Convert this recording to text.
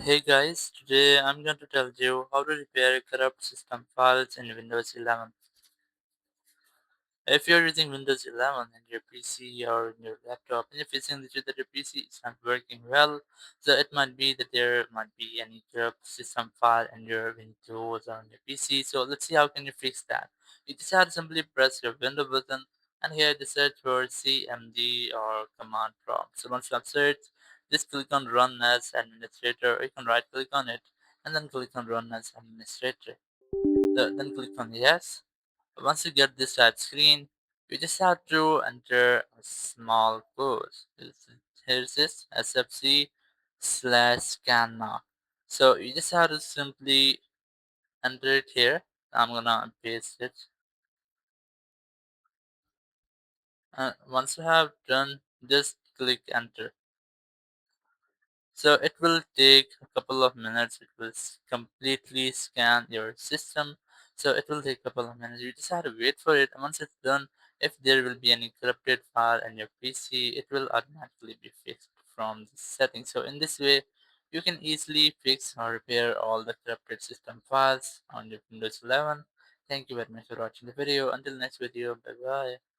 Hey guys, today I'm going to tell you how to repair corrupt system files in Windows 11. If you're using Windows 11 in your PC or in your laptop and you're facing the issue that your PC is not working well, so it might be that there might be any corrupt system file in your Windows or on your PC. So let's see how can you fix that. You just have to simply press your Window button and here the search for CMD or command prompt. So once you have searched, just click on Run as Administrator, or you can right click on it and then click on Run as Administrator. Then click on Yes. Once you get this type screen, you just have to enter a small code. Here's this SFC slash scan now. So you just have to simply enter it here. I'm gonna paste it. Once you have done, just click enter. So it will take a couple of minutes. It will completely scan your system. So it will take a couple of minutes. You just have to wait for it. And once it's done, if there will be any corrupted file in your PC, it will automatically be fixed from the settings. So in this way, you can easily fix or repair all the corrupted system files on your Windows 11. Thank you very much for watching the video. Until next video, bye bye.